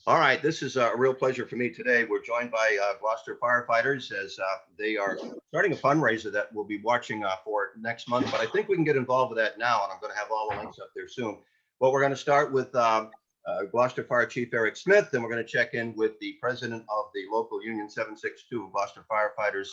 All right, this is a real pleasure for me today. We're joined by Gloucester firefighters as they are starting a fundraiser that we'll be watching for next month. But I think we can get involved with that now, and I'm going to have all the links up there soon. But we're going to start with Gloucester Fire Chief Eric Smith, and we're going to check in with the president of the local Union 762 Gloucester firefighters,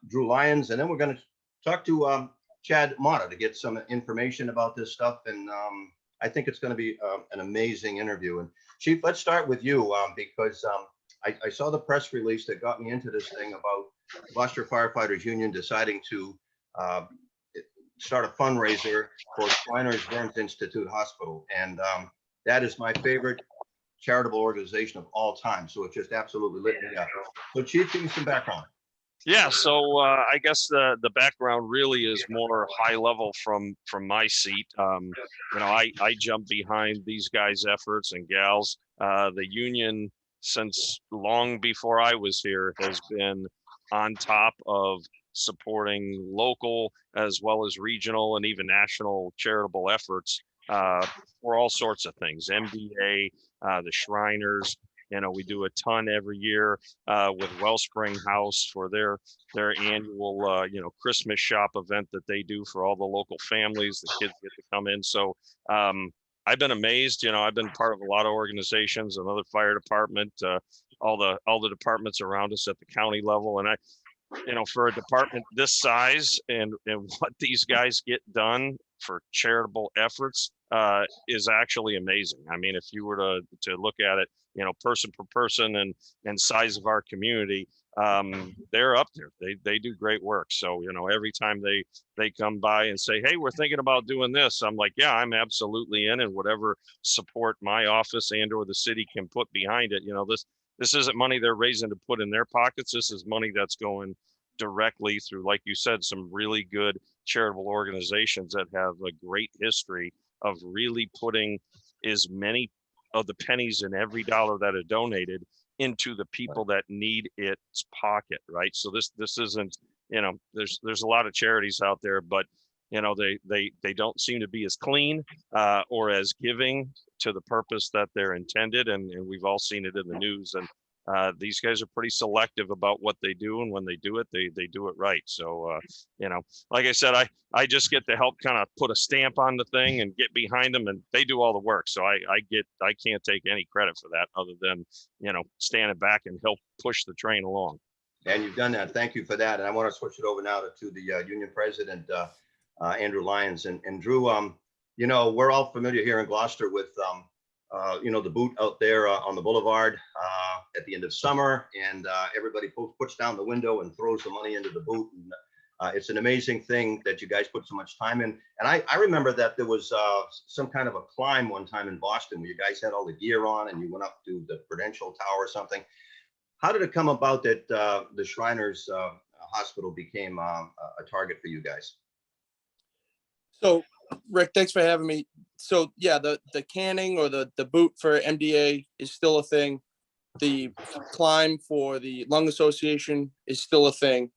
Drew Lyons, and then we're going to talk to Chad Mota to get some information about this stuff. And I think it's going to be an amazing interview. And Chief, let's start with you because I saw the press release that got me into this thing about Gloucester Firefighters Union deciding to start a fundraiser for Shriners Burns Institute Hospital. And that is my favorite charitable organization of all time. So it just absolutely lit me up. So Chief, give me some background. Yeah, so I guess the background really is more high level from my seat. I jump behind these guys' efforts and gals. The union, since long before I was here, has been on top of supporting local as well as regional and even national charitable efforts for all sorts of things. MBA, the Shriners. We do a ton every year with Wellspring House for their annual, Christmas shop event that they do for all the local families. The kids get to come in. So I've been amazed. I've been part of a lot of organizations, another fire department, all the departments around us at the county level. And for a department this size and what these guys get done for charitable efforts is actually amazing. I mean, if you were to look at it, person per person and size of our community, they're up there. They do great work. So, every time they come by and say, hey, we're thinking about doing this, I'm like, yeah, I'm absolutely in, and whatever support my office and or the city can put behind it. This isn't money they're raising to put in their pockets. This is money that's going directly through, like you said, some really good charitable organizations that have a great history of really putting as many of the pennies in every dollar that are donated into the people that need its pocket, right? So this isn't, there's a lot of charities out there, but they don't seem to be as clean or as giving to the purpose that they're intended, and we've all seen it in the news. And these guys are pretty selective about what they do, and when they do it, they do it right. So like I said, I just get to help kind of put a stamp on the thing and get behind them, and they do all the work. So I can't take any credit for that other than standing back and help push the train along. And you've done that. Thank you for that. And I want to switch it over now to the union president, Andrew Lyons. And Drew, we're all familiar here in Gloucester with the boot out there on the boulevard at the end of summer, and everybody puts down the window and throws the money into the boot. And it's an amazing thing that you guys put so much time in. And I remember that there was some kind of a climb one time in Boston where you guys had all the gear on and you went up to the Prudential Tower or something. How did it come about that the Shriners Hospital became a target for you guys? So, Rick, thanks for having me. So yeah, the canning or the boot for MDA is still a thing. The climb for the Lung Association is still a thing.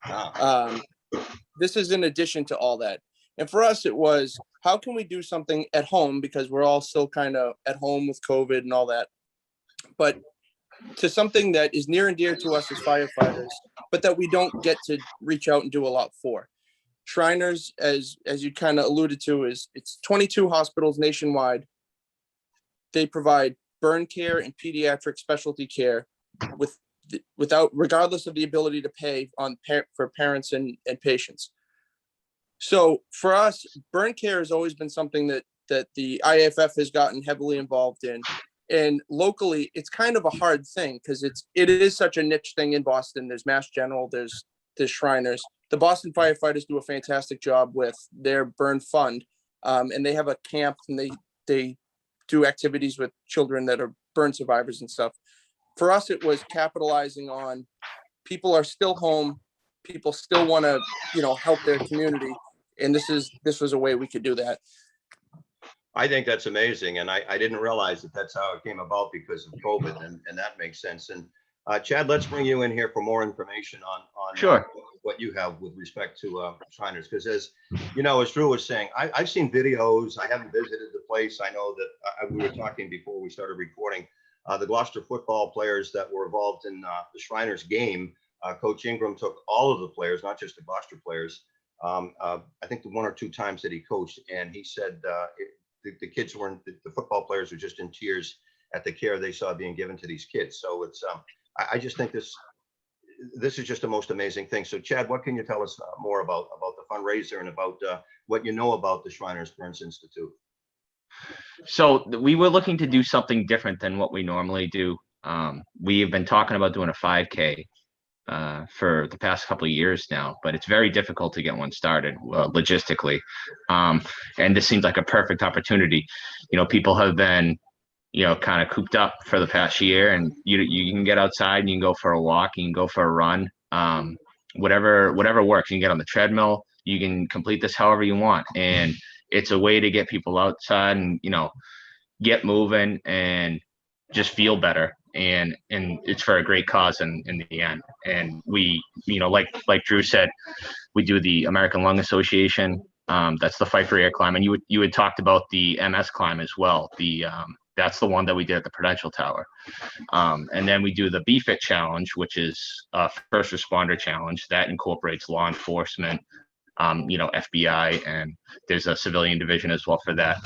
This is in addition to all that. And for us, it was, how can we do something at home, because we're all still kind of at home with COVID and all that, but to something that is near and dear to us as firefighters, but that we don't get to reach out and do a lot for. Shriners, as you kind of alluded to, it's 22 hospitals nationwide. They provide burn care and pediatric specialty care regardless of the ability to pay for parents and patients. So for us, burn care has always been something that the IAFF has gotten heavily involved in. And locally, it's kind of a hard thing because it is such a niche thing in Boston. There's Mass General, there's Shriners. The Boston firefighters do a fantastic job with their burn fund, and they have a camp, and they do activities with children that are burn survivors and stuff. For us, it was capitalizing on people are still home, people still want to help their community, and this was a way we could do that. I think that's amazing, and I didn't realize that that's how it came about because of COVID, and that makes sense. And Chad, let's bring you in here for more information on Sure. What you have with respect to Shriners, because as Drew was saying, I've seen videos. I haven't visited the place. I know that we were talking before we started recording. the Gloucester football players that were involved in the Shriners game. Coach Ingram took all of the players, not just the Gloucester players. I think the 1 or 2 times that he coached, and he said the kids weren't, the football players were just in tears at the care they saw being given to these kids. So it's, I just think this is just the most amazing thing. So Chad, what can you tell us more about the fundraiser and about what you know about the Shriners Burns Institute? So we were looking to do something different than what we normally do. We have been talking about doing a 5K for the past couple of years now, but it's very difficult to get one started logistically. And this seems like a perfect opportunity. You know, people have been, you know, kind of cooped up for the past year, and you can get outside and you can go for a walk, you can go for a run, whatever works. You can get on the treadmill, you can complete this however you want, and it's a way to get people outside and, you know, get moving and just feel better. And it's for a great cause in the end. And we, you know, like Drew said, we do the American Lung Association. That's the Fight for Air climb, and you had talked about the MS climb as well. That's the one that we did at the Prudential Tower. And then we do the BFIT challenge, which is a first responder challenge that incorporates law enforcement, you know, FBI, and there's a civilian division as well for that.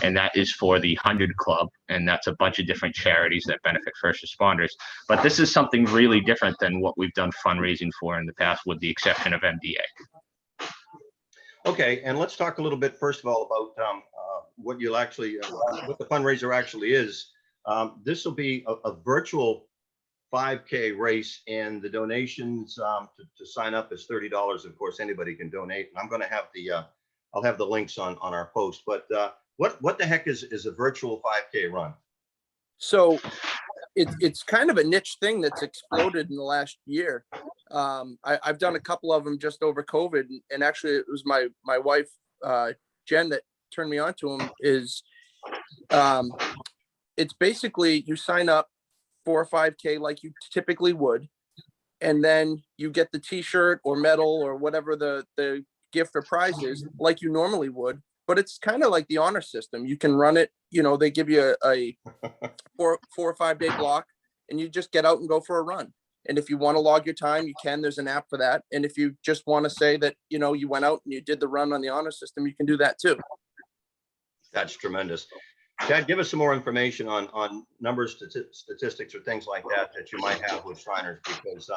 And that is for the 100 Club, and that's a bunch of different charities that benefit first responders. But this is something really different than what we've done fundraising for in the past, with the exception of MDA. Okay, and let's talk a little bit first of all about what you'll actually, what the fundraiser actually is. This will be a virtual 5K race, and the donations to sign up is $30. Of course, anybody can donate. And I'm going to have I'll have the links on our post. But what the heck is a virtual 5K run? So it's kind of a niche thing that's exploded in the last year. I've done a couple of them just over COVID, and actually it was my wife, Jen, that turned me on to them. It's basically you sign up for a 5K like you typically would, and then you get the t-shirt or medal or whatever the gift or prize is like you normally would, but it's kind of like the honor system. You can run it, you know, they give you a 4 or 5 day block, and you just get out and go for a run. And if you want to log your time, you can. There's an app for that. And if you just want to say that, you know, you went out and you did the run on the honor system, you can do that too. That's tremendous. Chad, give us some more information on numbers, statistics, or things like that you might have with Shriners, because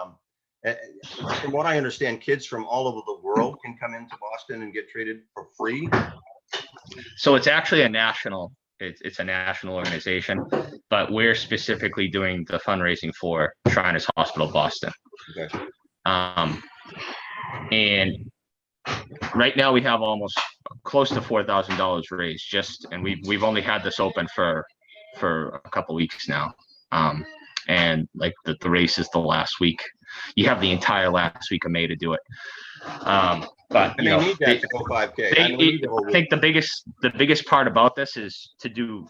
from what I understand, kids from all over the world can come into Boston and get treated for free. So it's actually a national, it's a national organization, but we're specifically doing the fundraising for Shriners Hospital Boston. Okay. And right now we have almost close to $4,000 raised, and we've only had this open for a couple weeks now. And like the race is the last week. You have the entire last week of May to do it. But you know, need that to go 5K. I think the biggest part about this is to do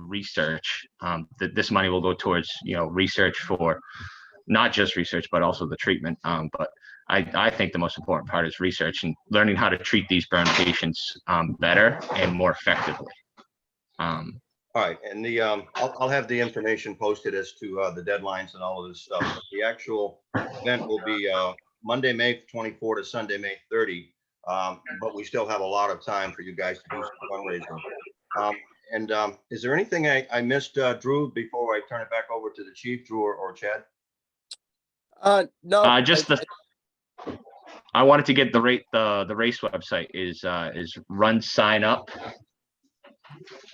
research. That this money will go towards, you know, research for not just research, but also the treatment. But I think the most important part is research and learning how to treat these burn patients better and more effectively. All right, and I'll have the information posted as to the deadlines and all of this stuff. But the actual event will be Monday, May 24 to Sunday, May 30. But we still have a lot of time for you guys to do some fundraising. Is there anything I missed, Drew, before I turn it back over to the chief, Drew or Chad? No. I wanted to get the race website is Run Sign Up.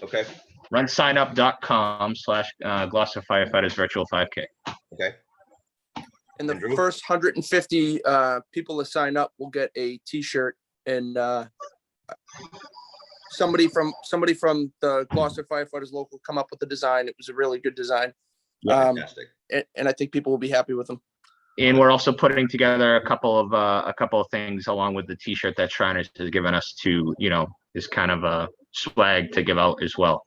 Okay. runsignup.com/Gloucester Firefighters Virtual 5K. Okay. And the first 150 people to sign up will get a t-shirt, and somebody from the Gloucester Firefighters local come up with the design. It was a really good design. Fantastic. And I think people will be happy with them. And we're also putting together a couple of things along with the t-shirt that Shriners has given us to, you know, is kind of a swag to give out as well.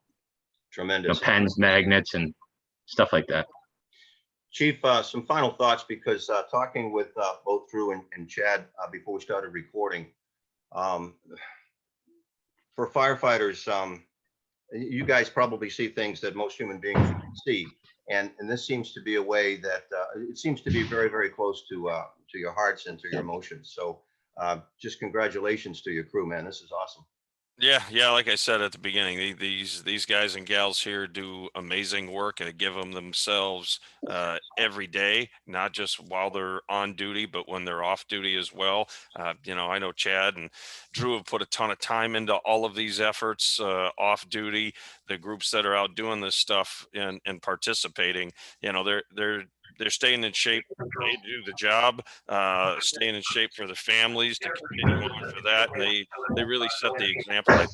Tremendous. You know, pens, magnets, and stuff like that. Chief, some final thoughts, because talking with both Drew and Chad before we started recording, for firefighters, you guys probably see things that most human beings can see. And this seems to be a way that it seems to be very, very close to your hearts and to your emotions. So just congratulations to your crew, man. This is awesome. Yeah. Like I said at the beginning, these guys and gals here do amazing work and give them themselves every day, not just while they're on duty, but when they're off duty as well. I know Chad and Drew have put a ton of time into all of these efforts off duty. The groups that are out doing this stuff and participating, they're staying in shape. They do the job, staying in shape for the families to continue on for that, and they really set the example, I think,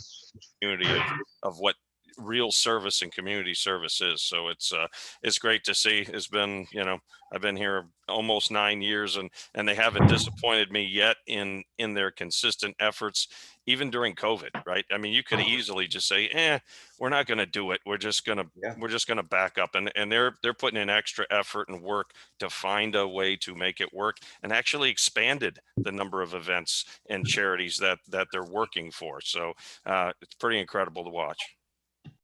community of what real service and community service is. So it's great to see. It's been, I've been here almost 9 years, and they haven't disappointed me yet in their consistent efforts, even during COVID, right? I mean, you could easily just say, we're not going to do it. Yeah. We're just going to back up, and they're putting in extra effort and work to find a way to make it work, and actually expanded the number of events and charities that they're working for. So it's pretty incredible to watch.